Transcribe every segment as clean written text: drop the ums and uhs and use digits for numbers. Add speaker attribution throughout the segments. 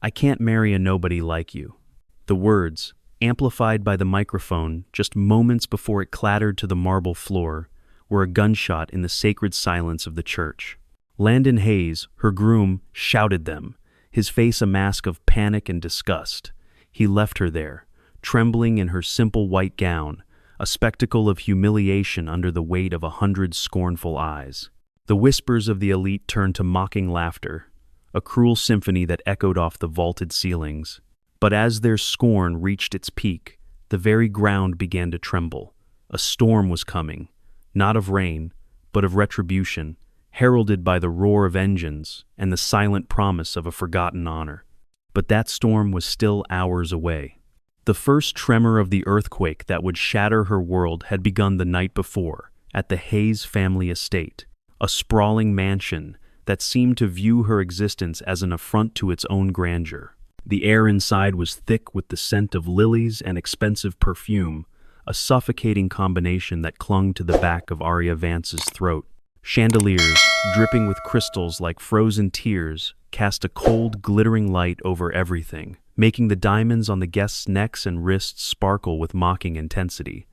Speaker 1: I can't marry a nobody like you." The words, amplified by the microphone just moments before it clattered to the marble floor, were a gunshot in the sacred silence of the church. Landon Hayes, her groom, shouted them, his face a mask of panic and disgust. He left her there, trembling in her simple white gown, a spectacle of humiliation under the weight of 100 scornful eyes. The whispers of the elite turned to mocking laughter, a cruel symphony that echoed off the vaulted ceilings. But as their scorn reached its peak, the very ground began to tremble. A storm was coming, not of rain, but of retribution, heralded by the roar of engines and the silent promise of a forgotten honor. But that storm was still hours away. The first tremor of the earthquake that would shatter her world had begun the night before, at the Hayes family estate, a sprawling mansion that seemed to view her existence as an affront to its own grandeur. The air inside was thick with the scent of lilies and expensive perfume, a suffocating combination that clung to the back of Arya Vance's throat. Chandeliers, dripping with crystals like frozen tears, cast a cold, glittering light over everything, making the diamonds on the guests' necks and wrists sparkle with mocking intensity.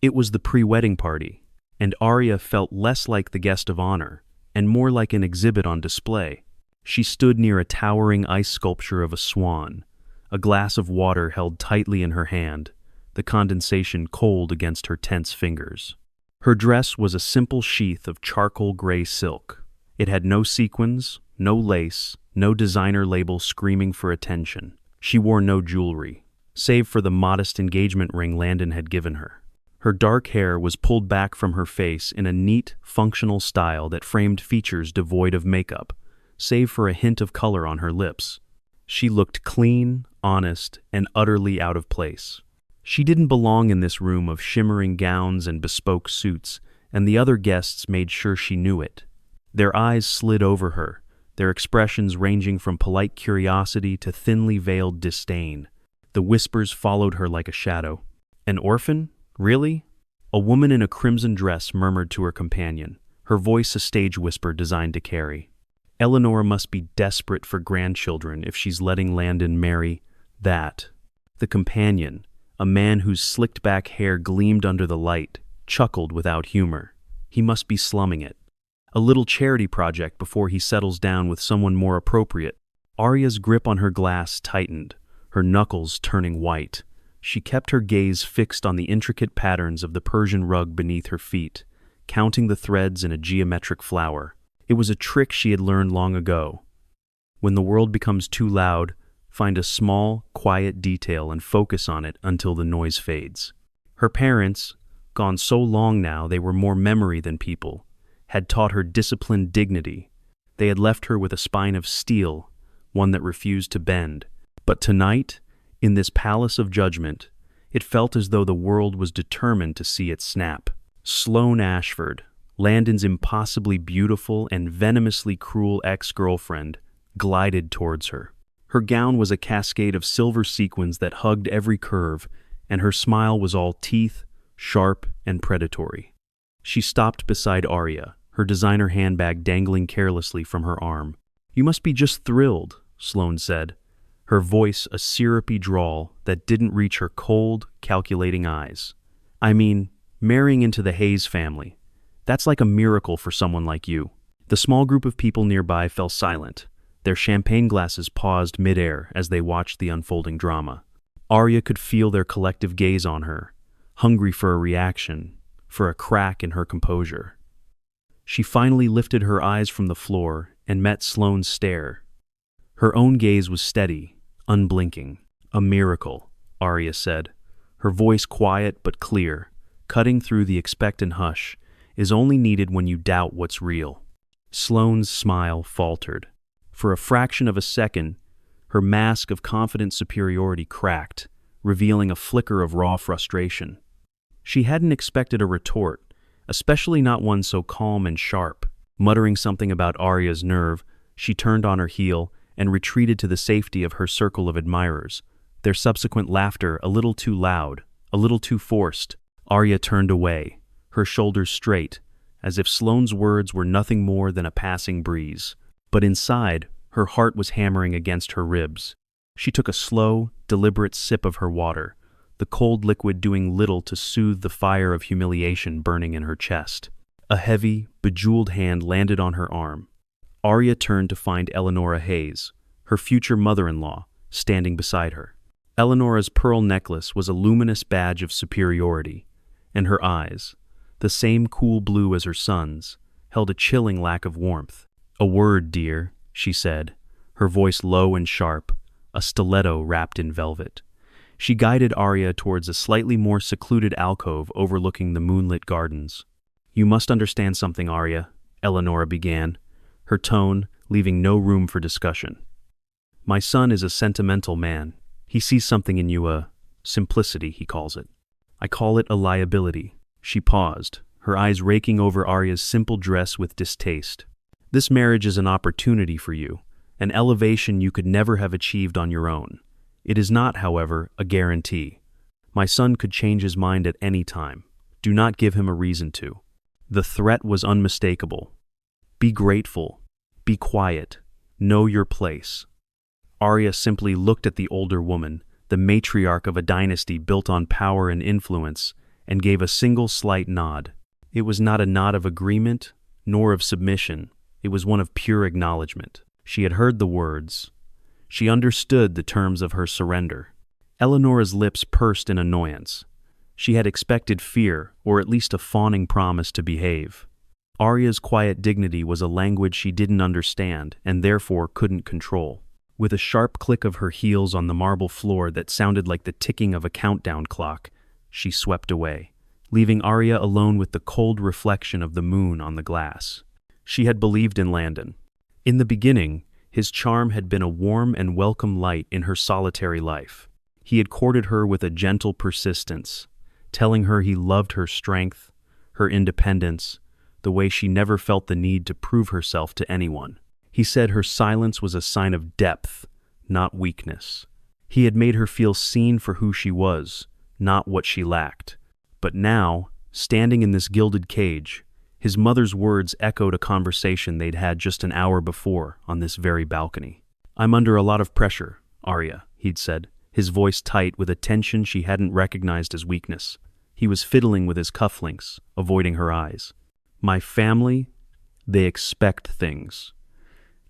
Speaker 1: It was the pre-wedding party, and Arya felt less like the guest of honor, and more like an exhibit on display. She stood near a towering ice sculpture of a swan, a glass of water held tightly in her hand, the condensation cold against her tense fingers. Her dress was a simple sheath of charcoal gray silk. It had no sequins, no lace, no designer label screaming for attention. She wore no jewelry, save for the modest engagement ring Landon had given her. Her dark hair was pulled back from her face in a neat, functional style that framed features devoid of makeup, save for a hint of color on her lips. She looked clean, honest, and utterly out of place. She didn't belong in this room of shimmering gowns and bespoke suits, and the other guests made sure she knew it. Their eyes slid over her, their expressions ranging from polite curiosity to thinly veiled disdain. The whispers followed her like a shadow. "An orphan? Really?" A woman in a crimson dress murmured to her companion, her voice a stage whisper designed to carry. "Eleanor must be desperate for grandchildren if she's letting Landon marry that." The companion, a man whose slicked-back hair gleamed under the light, chuckled without humor. He must be slumming it. A little charity project before he settles down with someone more appropriate. Arya's grip on her glass tightened, her knuckles turning white. She kept her gaze fixed on the intricate patterns of the Persian rug beneath her feet, counting the threads in a geometric flower. It was a trick she had learned long ago. When the world becomes too loud, find a small, quiet detail and focus on it until the noise fades. Her parents, gone so long now they were more memory than people, had taught her disciplined dignity. They had left her with a spine of steel, one that refused to bend. But tonight, in this palace of judgment, it felt as though the world was determined to see it snap. Sloane Ashford, Landon's impossibly beautiful and venomously cruel ex-girlfriend, glided towards her. Her gown was a cascade of silver sequins that hugged every curve, and her smile was all teeth, sharp and predatory. She stopped beside Arya, her designer handbag dangling carelessly from her arm. "You must be just thrilled," Sloane said, her voice a syrupy drawl that didn't reach her cold, calculating eyes. "I mean, marrying into the Hayes family. That's like a miracle for someone like you." The small group of people nearby fell silent. Their champagne glasses paused midair as they watched the unfolding drama. Arya could feel their collective gaze on her, hungry for a reaction, for a crack in her composure. She finally lifted her eyes from the floor and met Sloane's stare. Her own gaze was steady, unblinking. "A miracle," Arya said, her voice quiet but clear, cutting through the expectant hush, "is only needed when you doubt what's real." Sloane's smile faltered. For a fraction of a second, her mask of confident superiority cracked, revealing a flicker of raw frustration. She hadn't expected a retort, especially not one so calm and sharp. Muttering something about Arya's nerve, she turned on her heel and retreated to the safety of her circle of admirers, their subsequent laughter a little too loud, a little too forced. Arya turned away, her shoulders straight, as if Sloane's words were nothing more than a passing breeze. But inside, her heart was hammering against her ribs. She took a slow, deliberate sip of her water, the cold liquid doing little to soothe the fire of humiliation burning in her chest. A heavy, bejeweled hand landed on her arm. Arya turned to find Eleonora Hayes, her future mother-in-law, standing beside her. Eleonora's pearl necklace was a luminous badge of superiority, and her eyes, the same cool blue as her son's, held a chilling lack of warmth. "A word, dear," she said, her voice low and sharp, a stiletto wrapped in velvet. She guided Arya towards a slightly more secluded alcove overlooking the moonlit gardens. "You must understand something, Arya," Eleonora began, her tone leaving no room for discussion. "My son is a sentimental man. He sees something in you, a simplicity, he calls it. I call it a liability." She paused, her eyes raking over Arya's simple dress with distaste. "This marriage is an opportunity for you, an elevation you could never have achieved on your own. It is not, however, a guarantee. My son could change his mind at any time. Do not give him a reason to." The threat was unmistakable. "Be grateful. Be quiet. Know your place." Arya simply looked at the older woman, the matriarch of a dynasty built on power and influence, and gave a single slight nod. It was not a nod of agreement, nor of submission. It was one of pure acknowledgement. She had heard the words. She understood the terms of her surrender. Eleonora's lips pursed in annoyance. She had expected fear, or at least a fawning promise to behave. Arya's quiet dignity was a language she didn't understand, and therefore couldn't control. With a sharp click of her heels on the marble floor that sounded like the ticking of a countdown clock, she swept away, leaving Arya alone with the cold reflection of the moon on the glass. She had believed in Landon. In the beginning, his charm had been a warm and welcome light in her solitary life. He had courted her with a gentle persistence, telling her he loved her strength, her independence, the way she never felt the need to prove herself to anyone. He said her silence was a sign of depth, not weakness. He had made her feel seen for who she was, not what she lacked. But now, standing in this gilded cage, his mother's words echoed a conversation they'd had just an hour before on this very balcony. "I'm under a lot of pressure, Arya," he'd said, his voice tight with a tension she hadn't recognized as weakness. He was fiddling with his cufflinks, avoiding her eyes. "My family, they expect things.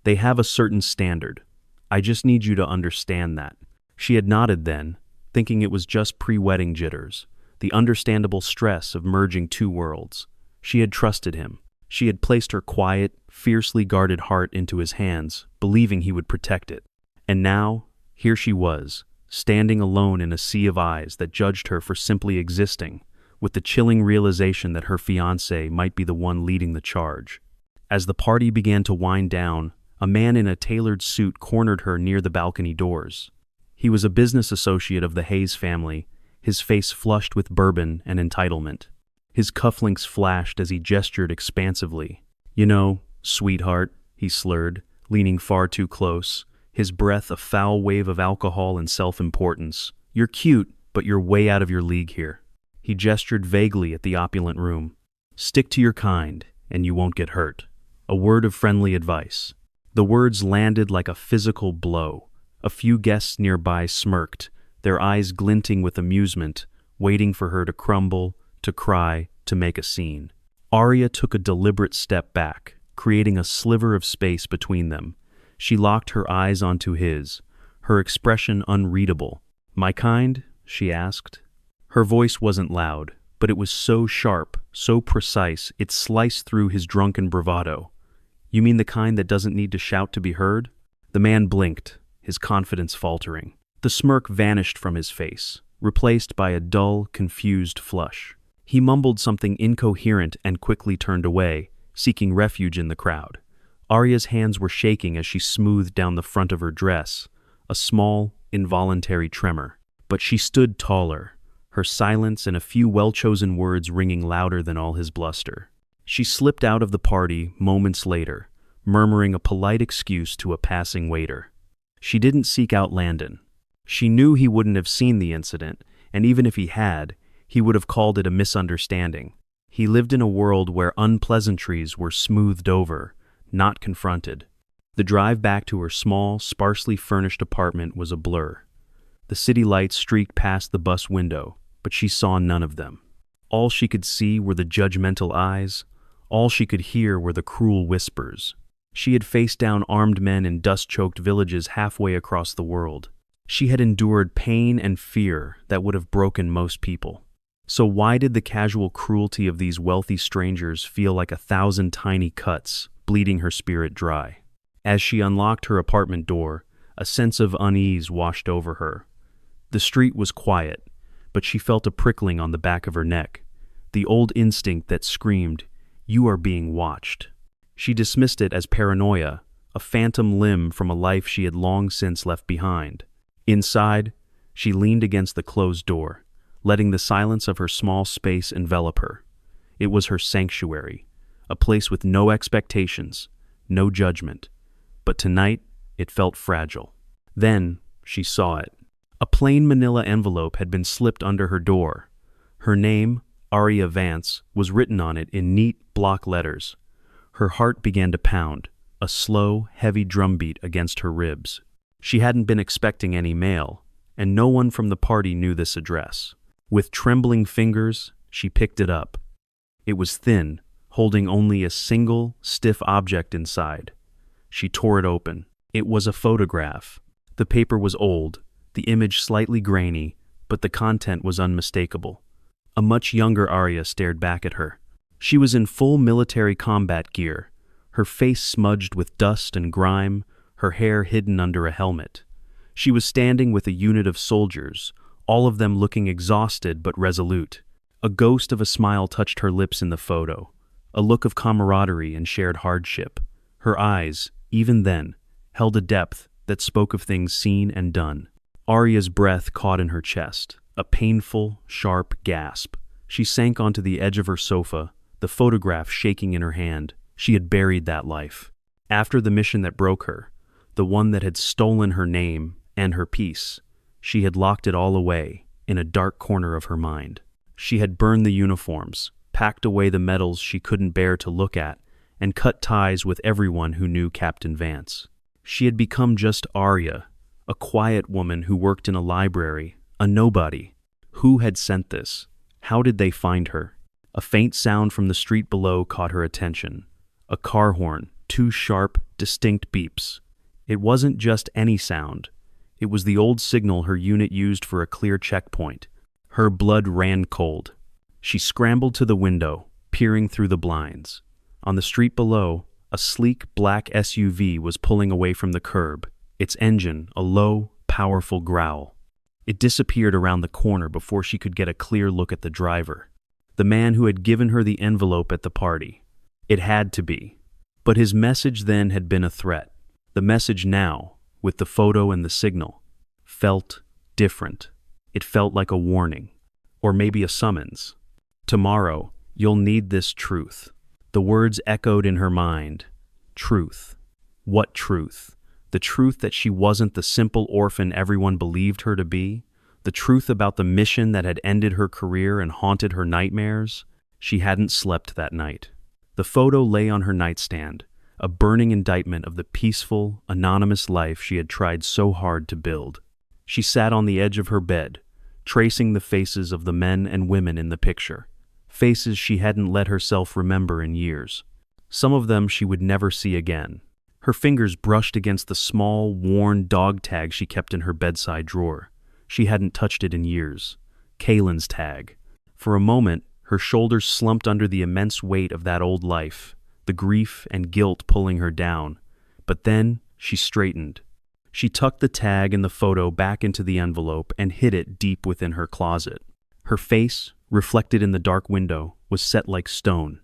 Speaker 1: They have a certain standard. I just need you to understand that." She had nodded then, thinking it was just pre-wedding jitters, the understandable stress of merging two worlds. She had trusted him. She had placed her quiet, fiercely guarded heart into his hands, believing he would protect it. And now, here she was, standing alone in a sea of eyes that judged her for simply existing, with the chilling realization that her fiancé might be the one leading the charge. As the party began to wind down, a man in a tailored suit cornered her near the balcony doors. He was a business associate of the Hayes family, his face flushed with bourbon and entitlement. His cufflinks flashed as he gestured expansively. "You know, sweetheart," he slurred, leaning far too close, his breath a foul wave of alcohol and self-importance. "You're cute, but you're way out of your league here." He gestured vaguely at the opulent room. "Stick to your kind, and you won't get hurt. A word of friendly advice." The words landed like a physical blow. A few guests nearby smirked, their eyes glinting with amusement, waiting for her to crumble, to cry, to make a scene. Arya took a deliberate step back, creating a sliver of space between them. She locked her eyes onto his, her expression unreadable. "My kind?" she asked. Her voice wasn't loud, but it was so sharp, so precise, it sliced through his drunken bravado. "You mean the kind that doesn't need to shout to be heard?" The man blinked, his confidence faltering. The smirk vanished from his face, replaced by a dull, confused flush. He mumbled something incoherent and quickly turned away, seeking refuge in the crowd. Arya's hands were shaking as she smoothed down the front of her dress, a small, involuntary tremor. But she stood taller, her silence and a few well-chosen words ringing louder than all his bluster. She slipped out of the party moments later, murmuring a polite excuse to a passing waiter. She didn't seek out Landon. She knew he wouldn't have seen the incident, and even if he had, he would have called it a misunderstanding. He lived in a world where unpleasantries were smoothed over, not confronted. The drive back to her small, sparsely furnished apartment was a blur. The city lights streaked past the bus window, but she saw none of them. All she could see were the judgmental eyes. All she could hear were the cruel whispers. She had faced down armed men in dust-choked villages halfway across the world. She had endured pain and fear that would have broken most people. So why did the casual cruelty of these wealthy strangers feel like 1,000 tiny cuts, bleeding her spirit dry? As she unlocked her apartment door, a sense of unease washed over her. The street was quiet, but she felt a prickling on the back of her neck, the old instinct that screamed, "You are being watched." She dismissed it as paranoia, a phantom limb from a life she had long since left behind. Inside, she leaned against the closed door, letting the silence of her small space envelop her. It was her sanctuary, a place with no expectations, no judgment. But tonight, it felt fragile. Then, she saw it. A plain manila envelope had been slipped under her door. Her name, Aria Vance, was written on it in neat block letters. Her heart began to pound, a slow, heavy drumbeat against her ribs. She hadn't been expecting any mail, and no one from the party knew this address. With trembling fingers, she picked it up. It was thin, holding only a single, stiff object inside. She tore it open. It was a photograph. The paper was old, the image slightly grainy, but the content was unmistakable. A much younger Arya stared back at her. She was in full military combat gear, her face smudged with dust and grime, her hair hidden under a helmet. She was standing with a unit of soldiers, all of them looking exhausted but resolute. A ghost of a smile touched her lips in the photo, a look of camaraderie and shared hardship. Her eyes, even then, held a depth that spoke of things seen and done. Arya's breath caught in her chest, a painful, sharp gasp. She sank onto the edge of her sofa, the photograph shaking in her hand. She had buried that life. After the mission that broke her, the one that had stolen her name and her peace, she had locked it all away in a dark corner of her mind. She had burned the uniforms, packed away the medals she couldn't bear to look at, and cut ties with everyone who knew Captain Vance. She had become just Arya, a quiet woman who worked in a library, a nobody. Who had sent this? How did they find her? A faint sound from the street below caught her attention. A car horn, two sharp, distinct beeps. It wasn't just any sound. It was the old signal her unit used for a clear checkpoint. Her blood ran cold. She scrambled to the window, peering through the blinds. On the street below, a sleek black SUV was pulling away from the curb, its engine a low, powerful growl. It disappeared around the corner before she could get a clear look at the driver, the man who had given her the envelope at the party. It had to be. But his message then had been a threat. The message now, with the photo and the signal, felt different. It felt like a warning, or maybe a summons. Tomorrow, you'll need this truth. The words echoed in her mind. Truth. What truth? The truth that she wasn't the simple orphan everyone believed her to be? The truth about the mission that had ended her career and haunted her nightmares? She hadn't slept that night. The photo lay on her nightstand, a burning indictment of the peaceful, anonymous life she had tried so hard to build. She sat on the edge of her bed, tracing the faces of the men and women in the picture. Faces she hadn't let herself remember in years. Some of them she would never see again. Her fingers brushed against the small, worn dog tag she kept in her bedside drawer. She hadn't touched it in years. Kaylin's tag. For a moment, her shoulders slumped under the immense weight of that old life, the grief and guilt pulling her down. But then, she straightened. She tucked the tag and the photo back into the envelope and hid it deep within her closet. Her face, reflected in the dark window, was set like stone.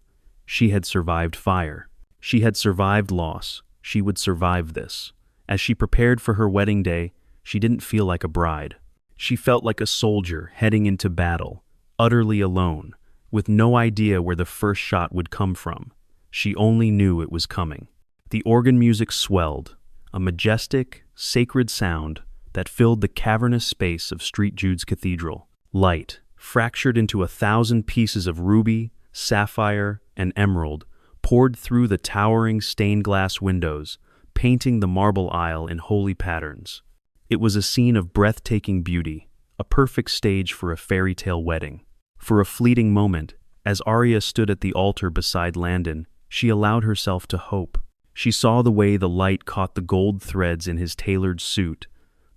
Speaker 1: She had survived fire. She had survived loss. She would survive this. As she prepared for her wedding day, she didn't feel like a bride. She felt like a soldier heading into battle, utterly alone, with no idea where the first shot would come from. She only knew it was coming. The organ music swelled, a majestic, sacred sound that filled the cavernous space of St. Jude's Cathedral. Light, fractured into 1,000 pieces of ruby, sapphire, and emerald, poured through the towering stained glass windows, painting the marble aisle in holy patterns. It was a scene of breathtaking beauty, a perfect stage for a fairy tale wedding. For a fleeting moment, as Arya stood at the altar beside Landon, she allowed herself to hope. She saw the way the light caught the gold threads in his tailored suit,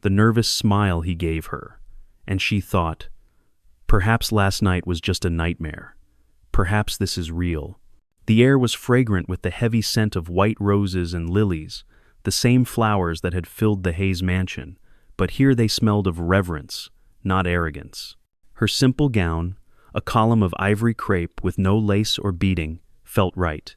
Speaker 1: the nervous smile he gave her, and she thought, perhaps last night was just a nightmare. Perhaps this is real. The air was fragrant with the heavy scent of white roses and lilies, the same flowers that had filled the Hayes mansion, but here they smelled of reverence, not arrogance. Her simple gown, a column of ivory crepe with no lace or beading, felt right.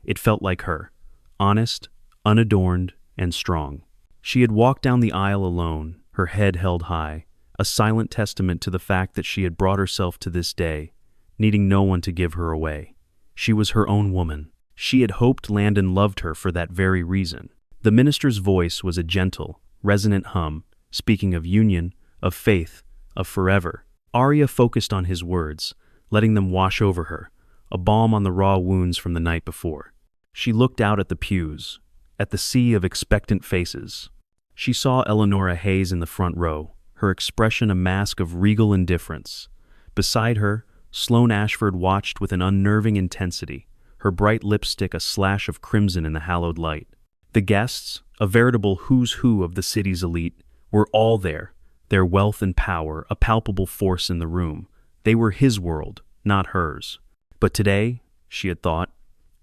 Speaker 1: It felt like her, honest, unadorned, and strong. She had walked down the aisle alone, her head held high, a silent testament to the fact that she had brought herself to this day, needing no one to give her away. She was her own woman. She had hoped Landon loved her for that very reason. The minister's voice was a gentle, resonant hum, speaking of union, of faith, of forever. Arya focused on his words, letting them wash over her, a balm on the raw wounds from the night before. She looked out at the pews, at the sea of expectant faces. She saw Eleonora Hayes in the front row, her expression a mask of regal indifference. Beside her, Sloane Ashford watched with an unnerving intensity, her bright lipstick a slash of crimson in the hallowed light. The guests, a veritable who's who of the city's elite, were all there, their wealth and power a palpable force in the room. They were his world, not hers. But today, she had thought,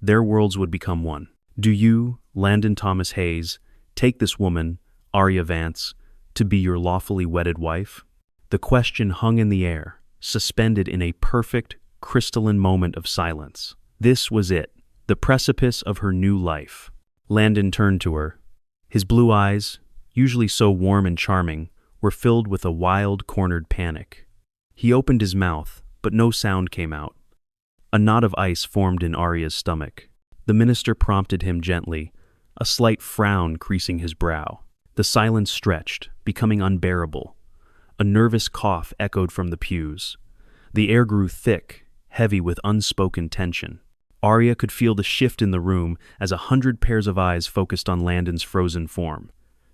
Speaker 1: their worlds would become one. Do you, Landon Thomas Hayes, take this woman, Arya Vance, to be your lawfully wedded wife? The question hung in the air, suspended in a perfect, crystalline moment of silence. This was it, the precipice of her new life. Landon turned to her. His blue eyes, usually so warm and charming, were filled with a wild, cornered panic. He opened his mouth, but no sound came out. A knot of ice formed in Arya's stomach. The minister prompted him gently, a slight frown creasing his brow. The silence stretched, becoming unbearable. A nervous cough echoed from the pews. The air grew thick, heavy with unspoken tension. Arya could feel the shift in the room as 100 pairs of eyes focused on Landon's frozen form.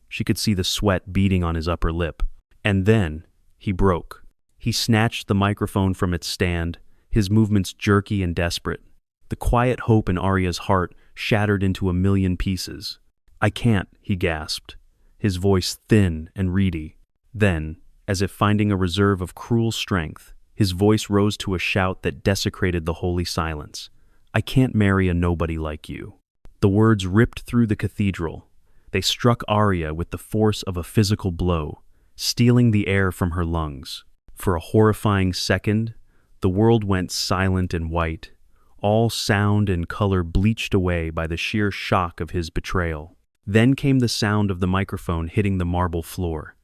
Speaker 1: She could see the sweat beading on his upper lip. And then, he broke. He snatched the microphone from its stand, his movements jerky and desperate. The quiet hope in Arya's heart shattered into a million pieces. "I can't," he gasped, his voice thin and reedy. Then, as if finding a reserve of cruel strength, his voice rose to a shout that desecrated the holy silence. "I can't marry a nobody like you." The words ripped through the cathedral. They struck Arya with the force of a physical blow, stealing the air from her lungs. For a horrifying second, the world went silent and white, all sound and color bleached away by the sheer shock of his betrayal. Then came the sound of the microphone hitting the marble floor.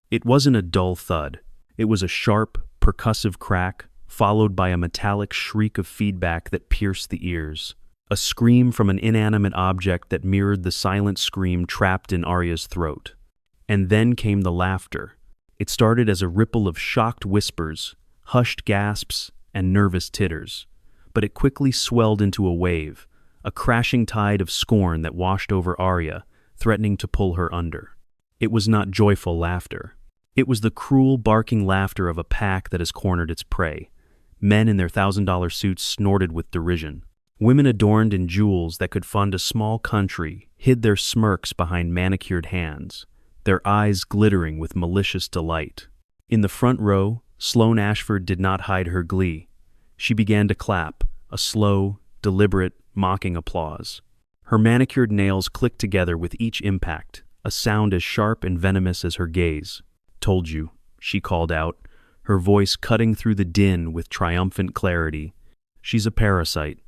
Speaker 1: It wasn't a dull thud. It was a sharp, percussive crack, followed by a metallic shriek of feedback that pierced the ears. A scream from an inanimate object that mirrored the silent scream trapped in Arya's throat. And then came the laughter. It started as a ripple of shocked whispers, hushed gasps, and nervous titters. But it quickly swelled into a wave, a crashing tide of scorn that washed over Arya, threatening to pull her under. It was not joyful laughter. It was the cruel, barking laughter of a pack that has cornered its prey. Men in their $1,000 suits snorted with derision. Women adorned in jewels that could fund a small country hid their smirks behind manicured hands, their eyes glittering with malicious delight. In the front row, Sloane Ashford did not hide her glee. She began to clap, a slow, deliberate, mocking applause. Her manicured nails clicked together with each impact, a sound as sharp and venomous as her gaze. "Told you," she called out, her voice cutting through the din with triumphant clarity. "She's a parasite.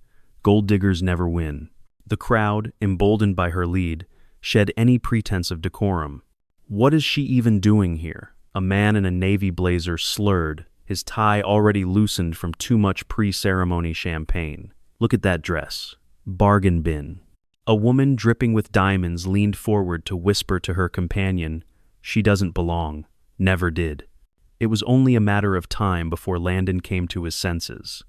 Speaker 1: Gold diggers never win." The crowd, emboldened by her lead, shed any pretense of decorum. "What is she even doing here?" A man in a navy blazer slurred, his tie already loosened from too much pre-ceremony champagne. "Look at that dress. Bargain bin." A woman dripping with diamonds leaned forward to whisper to her companion, "She doesn't belong. Never did." It was only a matter of time before Landon came to his senses.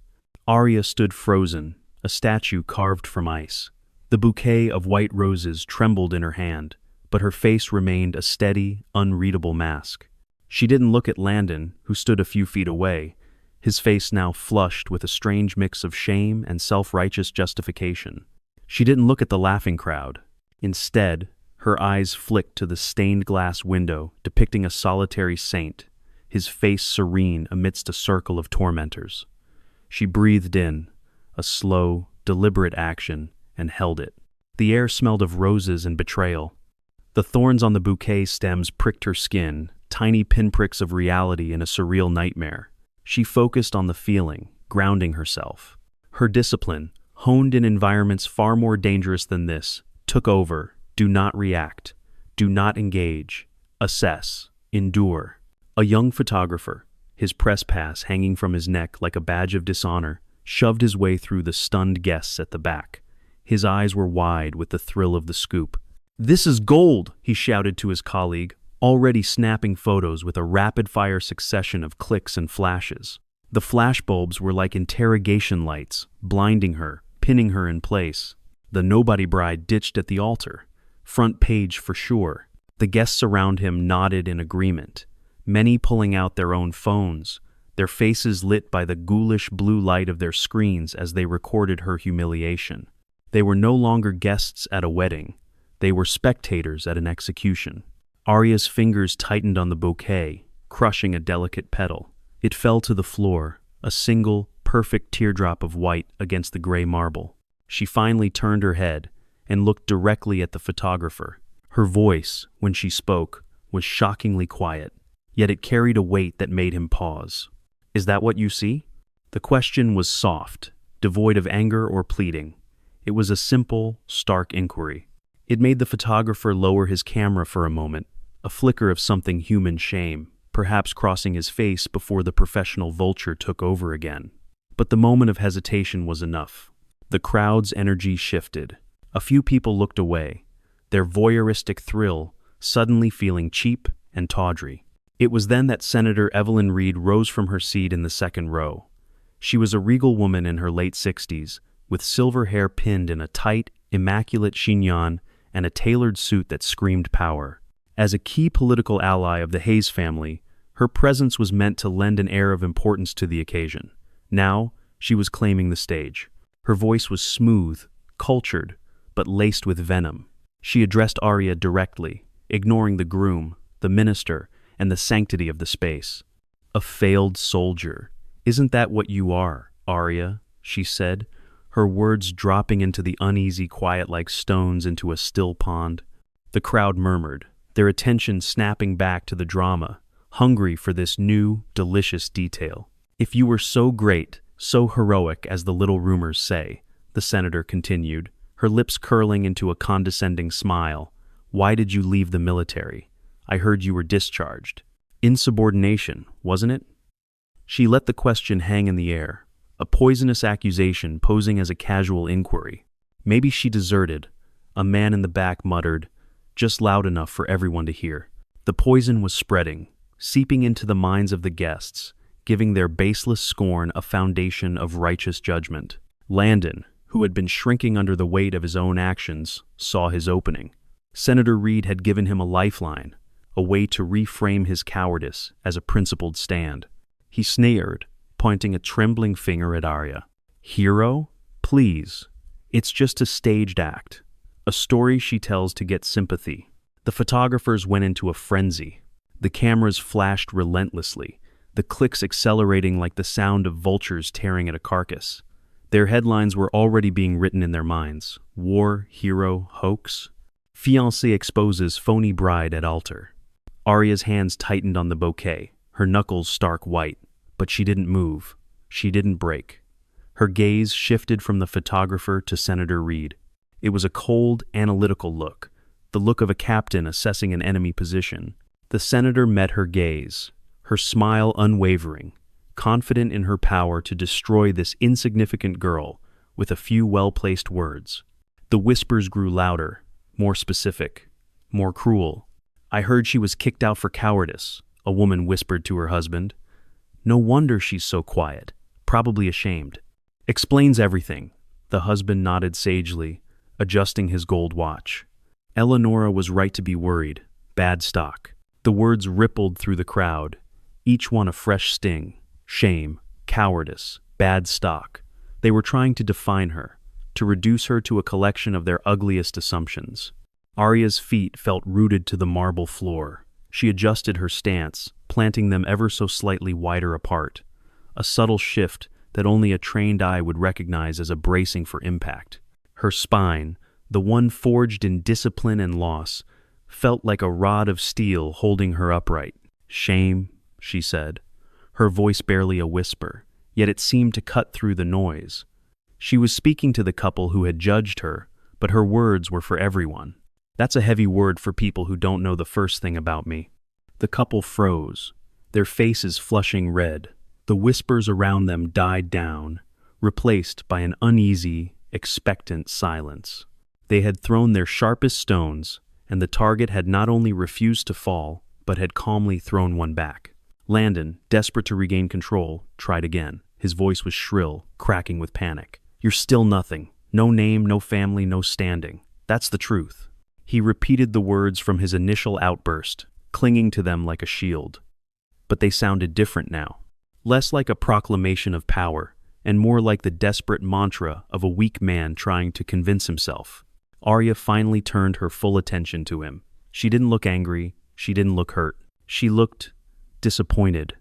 Speaker 1: Arya stood frozen, a statue carved from ice. The bouquet of white roses trembled in her hand, but her face remained a steady, unreadable mask. She didn't look at Landon, who stood a few feet away, his face now flushed with a strange mix of shame and self-righteous justification. She didn't look at the laughing crowd. Instead, her eyes flicked to the stained glass window depicting a solitary saint, his face serene amidst a circle of tormentors. She breathed in, a slow, deliberate action, and held it. The air smelled of roses and betrayal. The thorns on the bouquet stems pricked her skin, tiny pinpricks of reality in a surreal nightmare. She focused on the feeling, grounding herself. Her discipline, honed in environments far more dangerous than this, took over. Do not react. Do not engage. Assess. Endure. A young photographer, his press pass hanging from his neck like a badge of dishonor, shoved his way through the stunned guests at the back. His eyes were wide with the thrill of the scoop. "This is gold," he shouted to his colleague, already snapping photos with a rapid-fire succession of clicks and flashes. The flashbulbs were like interrogation lights, blinding her, pinning her in place. The nobody bride ditched at the altar. Front page for sure. The guests around him nodded in agreement, many pulling out their own phones, their faces lit by the ghoulish blue light of their screens as they recorded her humiliation. They were no longer guests at a wedding. They were spectators at an execution. Arya's fingers tightened on the bouquet, crushing a delicate petal. It fell to the floor, a single, perfect teardrop of white against the gray marble. She finally turned her head and looked directly at the photographer. Her voice, when she spoke, was shockingly quiet, yet it carried a weight that made him pause. "Is that what you see?" The question was soft, devoid of anger or pleading. It was a simple, stark inquiry. It made the photographer lower his camera for a moment, a flicker of something human shame, perhaps crossing his face before the professional vulture took over again. But the moment of hesitation was enough. The crowd's energy shifted. A few people looked away, their voyeuristic thrill suddenly feeling cheap and tawdry. It was then that Senator Evelyn Reed rose from her seat in the second row. She was a regal woman in her late 60s, with silver hair pinned in a tight, immaculate chignon and a tailored suit that screamed power. As a key political ally of the Hayes family, her presence was meant to lend an air of importance to the occasion. Now, she was claiming the stage. Her voice was smooth, cultured, but laced with venom. She addressed Arya directly, ignoring the groom, the minister, and the sanctity of the space. "A failed soldier. Isn't that what you are, Arya?" she said, her words dropping into the uneasy quiet like stones into a still pond. The crowd murmured, their attention snapping back to the drama, hungry for this new, delicious detail. "If you were so great, so heroic as the little rumors say," the senator continued, her lips curling into a condescending smile, "why did you leave the military? I heard you were discharged. Insubordination, wasn't it?" She let the question hang in the air, a poisonous accusation posing as a casual inquiry. "Maybe she deserted," a man in the back muttered, just loud enough for everyone to hear. The poison was spreading, seeping into the minds of the guests, giving their baseless scorn a foundation of righteous judgment. Landon, who had been shrinking under the weight of his own actions, saw his opening. Senator Reed had given him a lifeline, a way to reframe his cowardice as a principled stand. He sneered, pointing a trembling finger at Arya. "Hero? Please. It's just a staged act. A story she tells to get sympathy." The photographers went into a frenzy. The cameras flashed relentlessly, the clicks accelerating like the sound of vultures tearing at a carcass. Their headlines were already being written in their minds. War, hero, hoax. Fiancé exposes phony bride at altar. Arya's hands tightened on the bouquet, her knuckles stark white. But she didn't move. She didn't break. Her gaze shifted from the photographer to Senator Reed. It was a cold, analytical look, the look of a captain assessing an enemy position. The senator met her gaze, her smile unwavering, confident in her power to destroy this insignificant girl with a few well-placed words. The whispers grew louder, more specific, more cruel. "I heard she was kicked out for cowardice," a woman whispered to her husband. "No wonder she's so quiet, probably ashamed." "Explains everything," the husband nodded sagely, adjusting his gold watch. Eleonora was right to be worried. Bad stock. The words rippled through the crowd, each one a fresh sting. Shame, cowardice, bad stock. They were trying to define her, to reduce her to a collection of their ugliest assumptions. Arya's feet felt rooted to the marble floor. She adjusted her stance, planting them ever so slightly wider apart, a subtle shift that only a trained eye would recognize as a bracing for impact. Her spine, the one forged in discipline and loss, felt like a rod of steel holding her upright. "Shame," she said, her voice barely a whisper, yet it seemed to cut through the noise. She was speaking to the couple who had judged her, but her words were for everyone. That's a heavy word for people who don't know the first thing about me. The couple froze, their faces flushing red. The whispers around them died down, replaced by an uneasy, expectant silence. They had thrown their sharpest stones, and the target had not only refused to fall, but had calmly thrown one back. Landon, desperate to regain control, tried again. His voice was shrill, cracking with panic. "You're still nothing. No name, no family, no standing. That's the truth." He repeated the words from his initial outburst, clinging to them like a shield. But they sounded different now. Less like a proclamation of power, and more like the desperate mantra of a weak man trying to convince himself. Arya finally turned her full attention to him. She didn't look angry, she didn't look hurt. She looked disappointed,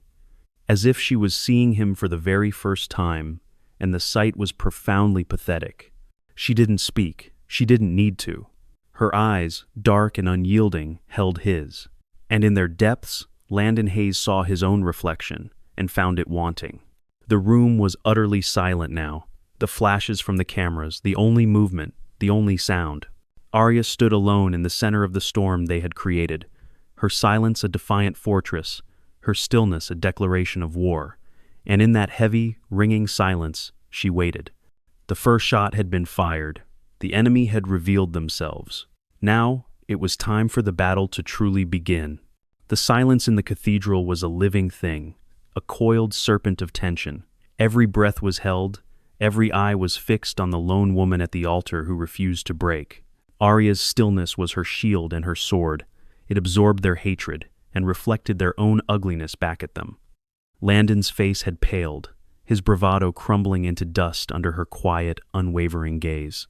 Speaker 1: as if she was seeing him for the very first time, and the sight was profoundly pathetic. She didn't speak, she didn't need to. Her eyes, dark and unyielding, held his. And in their depths, Landon Hayes saw his own reflection, and found it wanting. The room was utterly silent now, the flashes from the cameras, the only movement, the only sound. Arya stood alone in the center of the storm they had created, her silence a defiant fortress, her stillness a declaration of war. And in that heavy, ringing silence, she waited. The first shot had been fired. The enemy had revealed themselves. Now, it was time for the battle to truly begin. The silence in the cathedral was a living thing, a coiled serpent of tension. Every breath was held, every eye was fixed on the lone woman at the altar who refused to break. Arya's stillness was her shield and her sword. It absorbed their hatred and reflected their own ugliness back at them. Landon's face had paled, his bravado crumbling into dust under her quiet, unwavering gaze.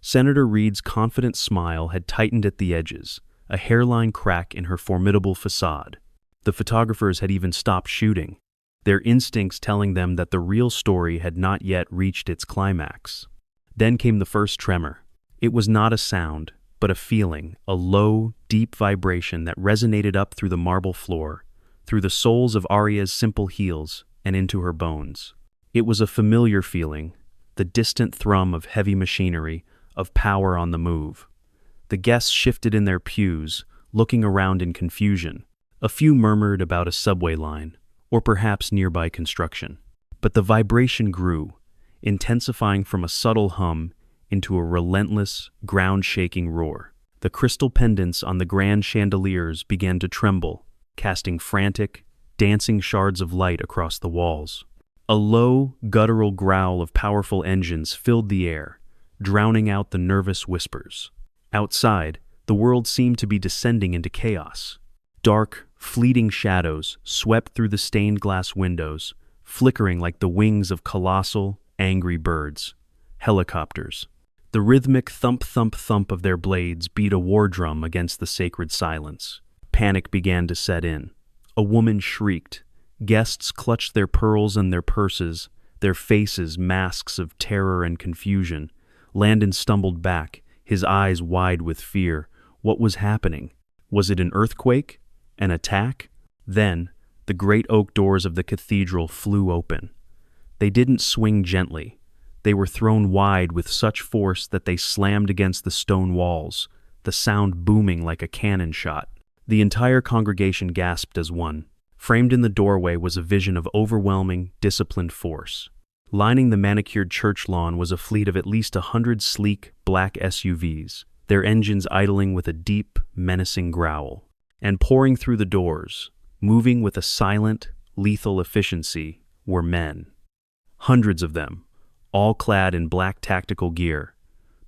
Speaker 1: Senator Reed's confident smile had tightened at the edges, a hairline crack in her formidable facade. The photographers had even stopped shooting, their instincts telling them that the real story had not yet reached its climax. Then came the first tremor. It was not a sound, but a feeling, a low, deep vibration that resonated up through the marble floor, through the soles of Arya's simple heels and into her bones. It was a familiar feeling, the distant thrum of heavy machinery, of power on the move. The guests shifted in their pews, looking around in confusion. A few murmured about a subway line, or perhaps nearby construction. But the vibration grew, intensifying from a subtle hum into a relentless, ground-shaking roar. The crystal pendants on the grand chandeliers began to tremble, casting frantic, dancing shards of light across the walls. A low, guttural growl of powerful engines filled the air, drowning out the nervous whispers. Outside, the world seemed to be descending into chaos. Dark, fleeting shadows swept through the stained glass windows, flickering like the wings of colossal, angry birds. Helicopters. The rhythmic thump-thump-thump of their blades beat a war drum against the sacred silence. Panic began to set in. A woman shrieked. Guests clutched their pearls and their purses, their faces masks of terror and confusion. Landon stumbled back, his eyes wide with fear. What was happening? Was it an earthquake? An attack? Then, the great oak doors of the cathedral flew open. They didn't swing gently. They were thrown wide with such force that they slammed against the stone walls, the sound booming like a cannon shot. The entire congregation gasped as one. Framed in the doorway was a vision of overwhelming, disciplined force. Lining the manicured church lawn was a fleet of at least 100 sleek, black SUVs, their engines idling with a deep, menacing growl. And pouring through the doors, moving with a silent, lethal efficiency, were men. Hundreds of them, all clad in black tactical gear.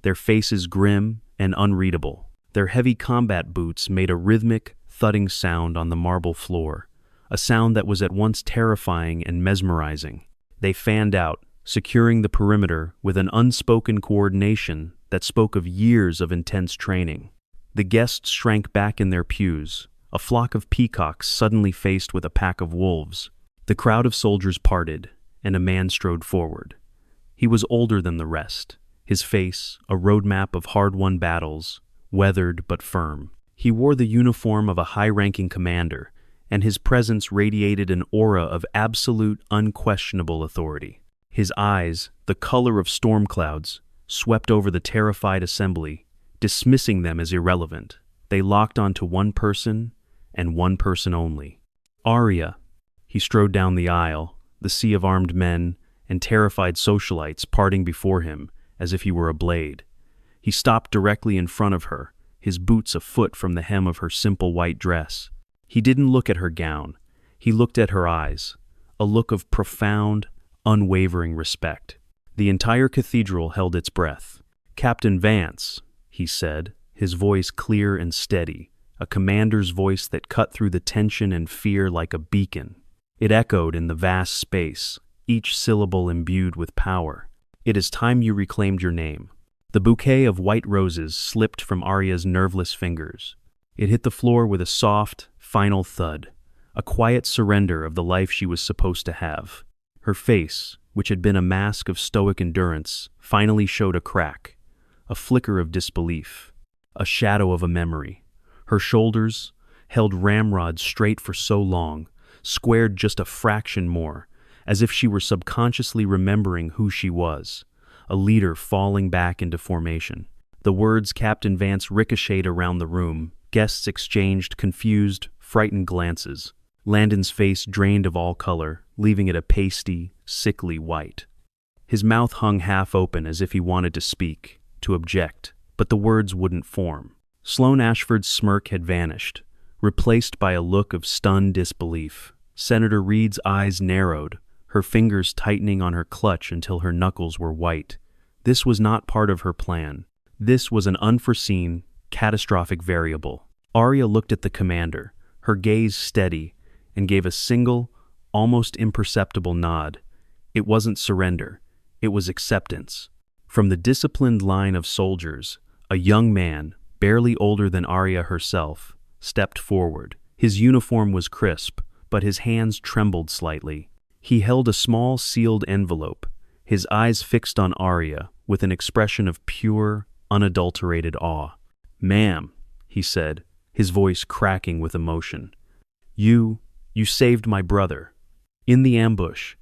Speaker 1: their faces grim and unreadable. Their heavy combat boots made a rhythmic, thudding sound on the marble floor, a sound that was at once terrifying and mesmerizing. They fanned out, securing the perimeter with an unspoken coordination that spoke of years of intense training. The guests shrank back in their pews, a flock of peacocks suddenly faced with a pack of wolves. The crowd of soldiers parted, and a man strode forward. He was older than the rest, his face a roadmap of hard-won battles, weathered but firm. He wore the uniform of a high-ranking commander, and his presence radiated an aura of absolute, unquestionable authority. His eyes, the color of storm clouds, swept over the terrified assembly, dismissing them as irrelevant. They locked onto one person, and one person only. Arya. He strode down the aisle, the sea of armed men and terrified socialites parting before him as if he were a blade. He stopped directly in front of her, his boots a foot from the hem of her simple white dress. He didn't look at her gown. He looked at her eyes, a look of profound, unwavering respect. The entire cathedral held its breath. "Captain Vance," he said, his voice clear and steady, a commander's voice that cut through the tension and fear like a beacon. It echoed in the vast space, each syllable imbued with power. "It is time you reclaimed your name." The bouquet of white roses slipped from Arya's nerveless fingers. It hit the floor with a soft, final thud, a quiet surrender of the life she was supposed to have. Her face, which had been a mask of stoic endurance, finally showed a crack, a flicker of disbelief, a shadow of a memory. Her shoulders, held ramrods straight for so long, squared just a fraction more, as if she were subconsciously remembering who she was, a leader falling back into formation. The words Captain Vance ricocheted around the room. Guests exchanged confused, frightened glances. Landon's face drained of all color, leaving it a pasty, sickly white. His mouth hung half open as if he wanted to speak, to object, but the words wouldn't form. Sloane Ashford's smirk had vanished, replaced by a look of stunned disbelief. Senator Reed's eyes narrowed, her fingers tightening on her clutch until her knuckles were white. This was not part of her plan. This was an unforeseen, catastrophic variable. Arya looked at the commander, her gaze steady, and gave a single, almost imperceptible nod. It wasn't surrender. It was acceptance. From the disciplined line of soldiers, a young man, barely older than Arya herself, stepped forward. His uniform was crisp, but his hands trembled slightly. He held a small sealed envelope, his eyes fixed on Arya with an expression of pure, unadulterated awe. "Ma'am," he said, his voice cracking with emotion. You saved my brother. In the ambush,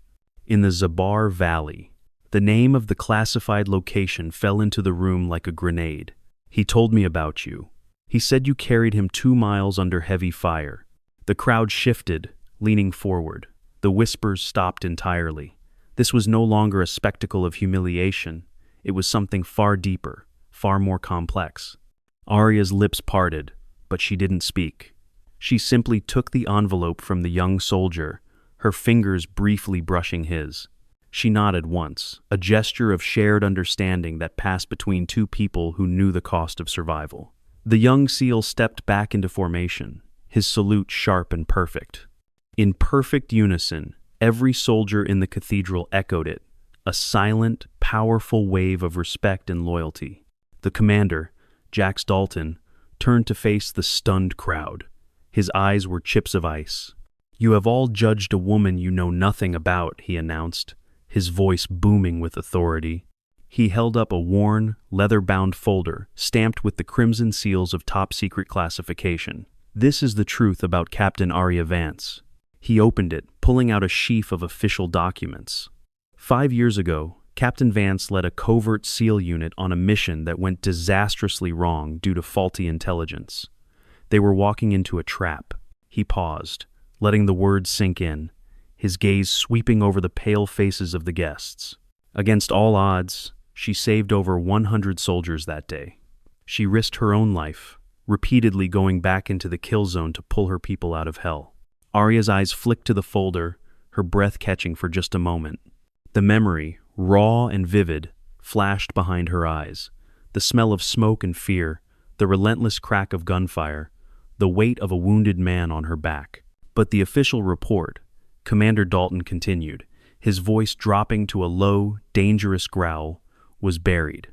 Speaker 1: in the Zabar Valley." The name of the classified location fell into the room like a grenade. "He told me about you. He said you carried him 2 miles under heavy fire." The crowd shifted, leaning forward. The whispers stopped entirely. This was no longer a spectacle of humiliation. It was something far deeper, far more complex. Arya's lips parted, but she didn't speak. She simply took the envelope from the young soldier, her fingers briefly brushing his. She nodded once, a gesture of shared understanding that passed between two people who knew the cost of survival. The young SEAL stepped back into formation, his salute sharp and perfect. In perfect unison, every soldier in the cathedral echoed it, a silent, powerful wave of respect and loyalty. The commander, Jax Dalton, turned to face the stunned crowd. His eyes were chips of ice. "You have all judged a woman you know nothing about," he announced, his voice booming with authority. He held up a worn, leather-bound folder stamped with the crimson seals of top-secret classification. "This is the truth about Captain Arya Vance." He opened it, pulling out a sheaf of official documents. 5 years ago, Captain Vance led a covert SEAL unit on a mission that went disastrously wrong due to faulty intelligence. They were walking into a trap. He paused, letting the words sink in, his gaze sweeping over the pale faces of the guests. Against all odds, she saved over 100 soldiers that day. She risked her own life, repeatedly going back into the kill zone to pull her people out of hell. Arya's eyes flicked to the folder, her breath catching for just a moment. The memory, raw and vivid, flashed behind her eyes, the smell of smoke and fear, the relentless crack of gunfire, the weight of a wounded man on her back. But the official report, Commander Dalton continued, his voice dropping to a low, dangerous growl, was buried.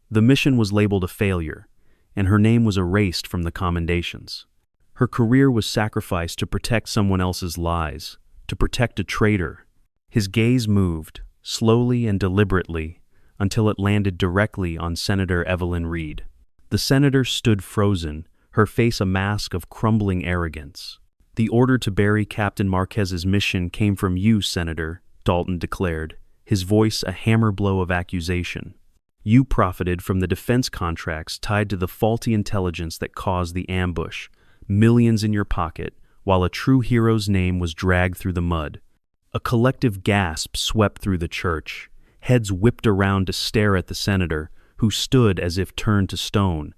Speaker 1: The mission was labeled a failure, and her name was erased from the commendations. Her career was sacrificed to protect someone else's lies, to protect a traitor. His gaze moved, slowly and deliberately, until it landed directly on Senator Evelyn Reed. The senator stood frozen, her face a mask of crumbling arrogance. "The order to bury Captain Marquez's mission came from you, Senator," Dalton declared, his voice a hammer blow of accusation. "You profited from the defense contracts tied to the faulty intelligence that caused the ambush, millions in your pocket, while a true hero's name was dragged through the mud." A collective gasp swept through the church. Heads whipped around to stare at the senator, who stood as if turned to stone.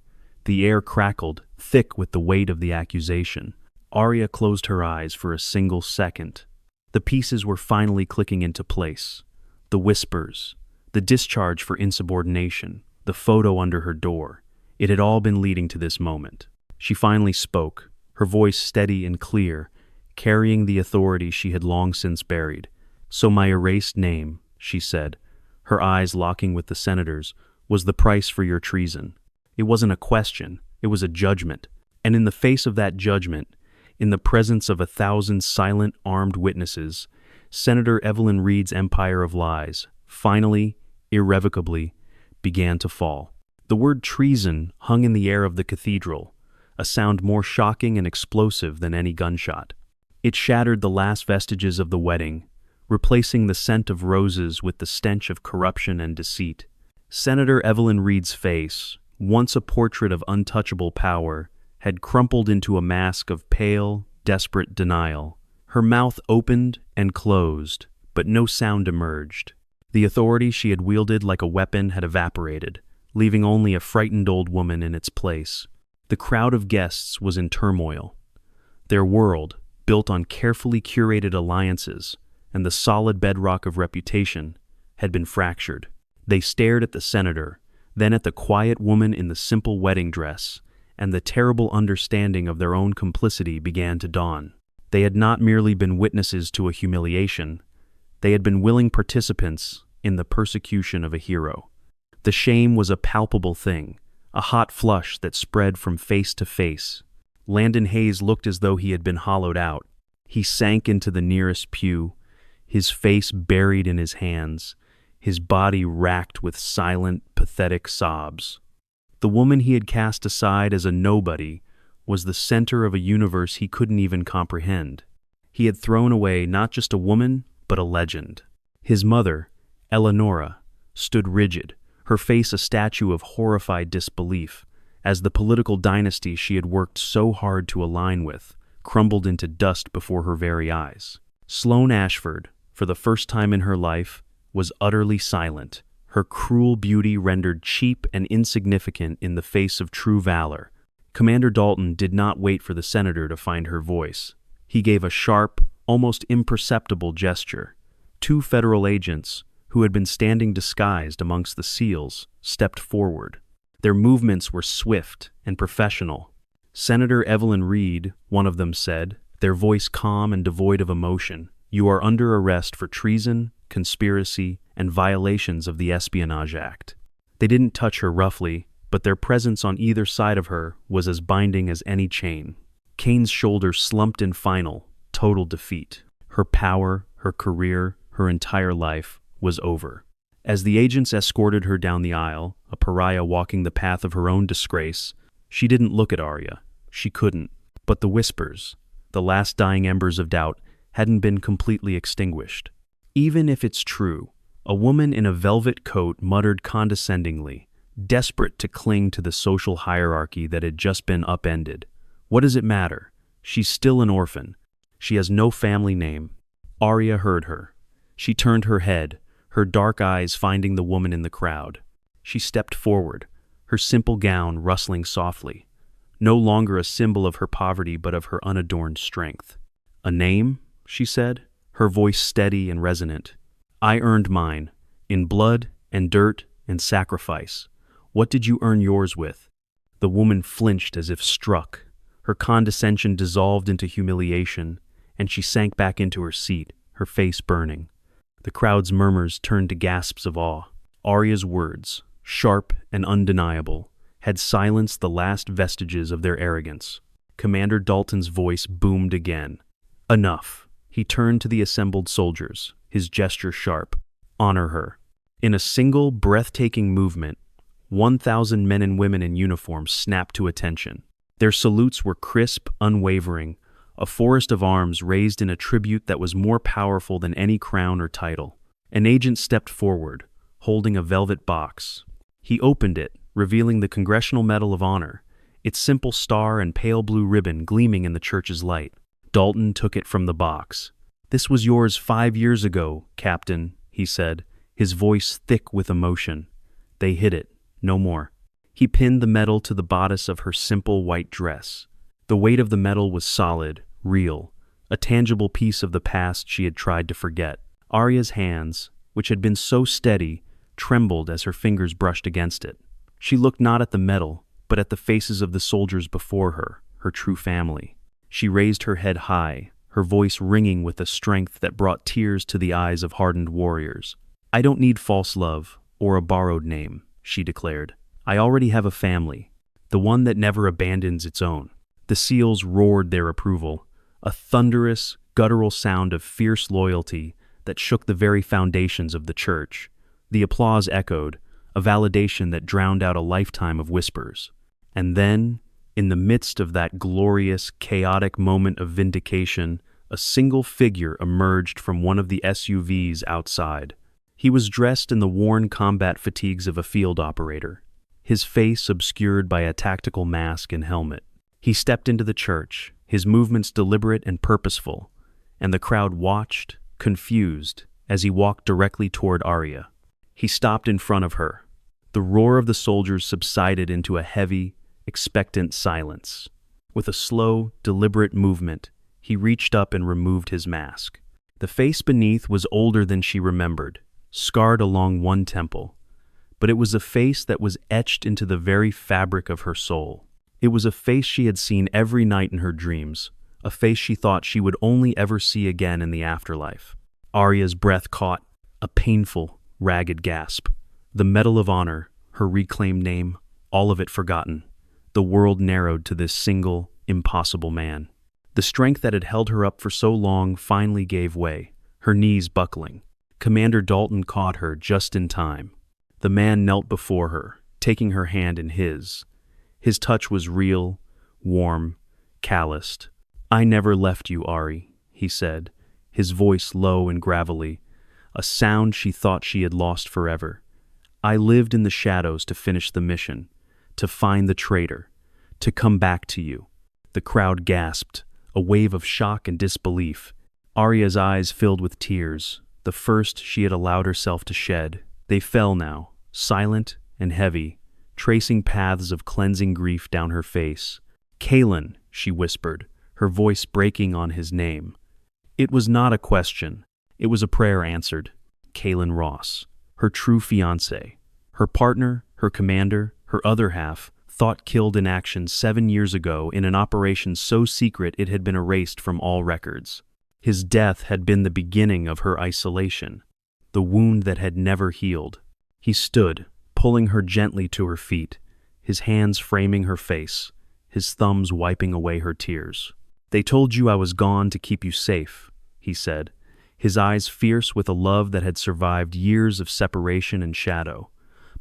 Speaker 1: The air crackled, thick with the weight of the accusation. Arya closed her eyes for a single second. The pieces were finally clicking into place. The whispers, the discharge for insubordination, the photo under her door. It had all been leading to this moment. She finally spoke, her voice steady and clear, carrying the authority she had long since buried. "So my erased name," she said, her eyes locking with the senator's, "was the price for your treason." It wasn't a question, it was a judgment. And in the face of that judgment, in the presence of 1,000 silent, armed witnesses, Senator Evelyn Reed's empire of lies, finally, irrevocably, began to fall. The word treason hung in the air of the cathedral, a sound more shocking and explosive than any gunshot. It shattered the last vestiges of the wedding, replacing the scent of roses with the stench of corruption and deceit. Senator Evelyn Reed's face, once a portrait of untouchable power, had crumpled into a mask of pale, desperate denial. Her mouth opened and closed, but no sound emerged. The authority she had wielded like a weapon had evaporated, leaving only a frightened old woman in its place. The crowd of guests was in turmoil. Their world, built on carefully curated alliances and the solid bedrock of reputation, had been fractured. They stared at the senator, then at the quiet woman in the simple wedding dress, and the terrible understanding of their own complicity began to dawn. They had not merely been witnesses to a humiliation, they had been willing participants in the persecution of a hero. The shame was a palpable thing, a hot flush that spread from face to face. Landon Hayes looked as though he had been hollowed out. He sank into the nearest pew, his face buried in his hands, his body racked with silent, pathetic sobs. The woman he had cast aside as a nobody was the center of a universe he couldn't even comprehend. He had thrown away not just a woman, but a legend. His mother, Eleonora, stood rigid, her face a statue of horrified disbelief, as the political dynasty she had worked so hard to align with crumbled into dust before her very eyes. Sloane Ashford, for the first time in her life, was utterly silent, her cruel beauty rendered cheap and insignificant in the face of true valor. Commander Dalton did not wait for the senator to find her voice. He gave a sharp, almost imperceptible gesture. 2 federal agents, who had been standing disguised amongst the seals, stepped forward. Their movements were swift and professional. "Senator Evelyn Reed," one of them said, their voice calm and devoid of emotion, "you are under arrest for treason, conspiracy, and violations of the Espionage Act." They didn't touch her roughly, but their presence on either side of her was as binding as any chain. Kane's shoulders slumped in final, total defeat. Her power, her career, her entire life was over. As the agents escorted her down the aisle, a pariah walking the path of her own disgrace, she didn't look at Arya. She couldn't. But the whispers, the last dying embers of doubt, hadn't been completely extinguished. "Even if it's true," a woman in a velvet coat muttered condescendingly, desperate to cling to the social hierarchy that had just been upended. "What does it matter? She's still an orphan. She has no family name." Arya heard her. She turned her head, her dark eyes finding the woman in the crowd. She stepped forward, her simple gown rustling softly, no longer a symbol of her poverty but of her unadorned strength. "A name?" she said, her voice steady and resonant. "I earned mine, in blood and dirt and sacrifice. What did you earn yours with?" The woman flinched as if struck. Her condescension dissolved into humiliation, and she sank back into her seat, her face burning. The crowd's murmurs turned to gasps of awe. Arya's words, sharp and undeniable, had silenced the last vestiges of their arrogance. Commander Dalton's voice boomed again. "Enough." He turned to the assembled soldiers, his gesture sharp. "Honor her." In a single, breathtaking movement, 1,000 men and women in uniform snapped to attention. Their salutes were crisp, unwavering, a forest of arms raised in a tribute that was more powerful than any crown or title. An agent stepped forward, holding a velvet box. He opened it, revealing the Congressional Medal of Honor, its simple star and pale blue ribbon gleaming in the church's light. Dalton took it from the box. "This was yours 5 years ago, Captain," he said, his voice thick with emotion. "They hid it, no more." He pinned the medal to the bodice of her simple white dress. The weight of the medal was solid, real, a tangible piece of the past she had tried to forget. Arya's hands, which had been so steady, trembled as her fingers brushed against it. She looked not at the medal, but at the faces of the soldiers before her, her true family. She raised her head high, her voice ringing with a strength that brought tears to the eyes of hardened warriors. "I don't need false love or a borrowed name," she declared. "I already have a family, the one that never abandons its own." The SEALs roared their approval, a thunderous, guttural sound of fierce loyalty that shook the very foundations of the church. The applause echoed, a validation that drowned out a lifetime of whispers. And then, in the midst of that glorious, chaotic moment of vindication, a single figure emerged from one of the SUVs outside. He was dressed in the worn combat fatigues of a field operator, his face obscured by a tactical mask and helmet. He stepped into the church, his movements deliberate and purposeful, and the crowd watched, confused, as he walked directly toward Arya. He stopped in front of her. The roar of the soldiers subsided into a heavy, expectant silence. With a slow, deliberate movement, he reached up and removed his mask. The face beneath was older than she remembered, scarred along one temple, but it was a face that was etched into the very fabric of her soul. It was a face she had seen every night in her dreams, a face she thought she would only ever see again in the afterlife. Arya's breath caught, a painful, ragged gasp. The Medal of Honor, her reclaimed name, all of it forgotten. The world narrowed to this single, impossible man. The strength that had held her up for so long finally gave way, her knees buckling. Commander Dalton caught her just in time. The man knelt before her, taking her hand in his. His touch was real, warm, calloused. "I never left you, Ari," he said, his voice low and gravelly, a sound she thought she had lost forever. "I lived in the shadows to finish the mission, to find the traitor, to come back to you." The crowd gasped, a wave of shock and disbelief. Arya's eyes filled with tears, the first she had allowed herself to shed. They fell now, silent and heavy, tracing paths of cleansing grief down her face. "Kaelin," she whispered, her voice breaking on his name. It was not a question. It was a prayer answered. Kaelin Ross, her true fiancé, her partner, her commander, her other half, thought killed in action 7 years ago in an operation so secret it had been erased from all records. His death had been the beginning of her isolation, the wound that had never healed. He stood, pulling her gently to her feet, his hands framing her face, his thumbs wiping away her tears. "They told you I was gone to keep you safe," he said, his eyes fierce with a love that had survived years of separation and shadow.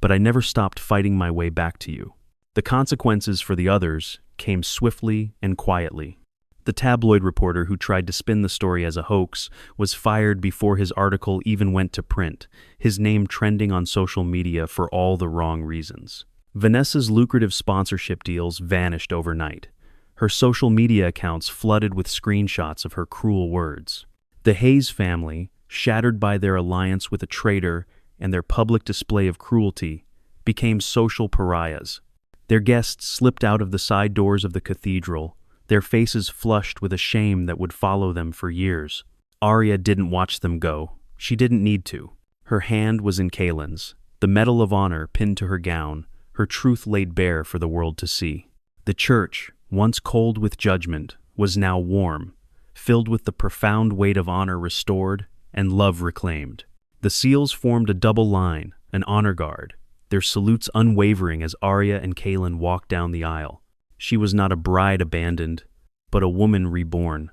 Speaker 1: "But I never stopped fighting my way back to you." The consequences for the others came swiftly and quietly. The tabloid reporter who tried to spin the story as a hoax was fired before his article even went to print, his name trending on social media for all the wrong reasons. Vanessa's lucrative sponsorship deals vanished overnight. Her social media accounts flooded with screenshots of her cruel words. The Hayes family, shattered by their alliance with a traitor and their public display of cruelty, became social pariahs. Their guests slipped out of the side doors of the cathedral, their faces flushed with a shame that would follow them for years. Arya didn't watch them go. She didn't need to. Her hand was in Kaelin's, the Medal of Honor pinned to her gown, her truth laid bare for the world to see. The church, once cold with judgment, was now warm, filled with the profound weight of honor restored and love reclaimed. The seals formed a double line, an honor guard, their salutes unwavering as Arya and Kaelin walked down the aisle. She was not a bride abandoned, but a woman reborn,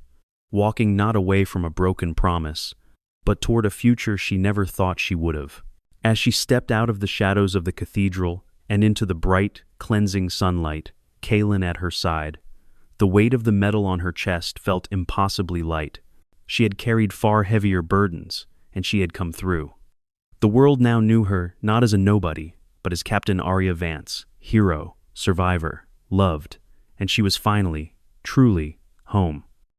Speaker 1: walking not away from a broken promise, but toward a future she never thought she would have. As she stepped out of the shadows of the cathedral and into the bright, cleansing sunlight, Kaelin at her side, the weight of the metal on her chest felt impossibly light. She had carried far heavier burdens, and she had come through. The world now knew her not as a nobody, but as Captain Arya Vance, hero, survivor, loved, and she was finally, truly, home.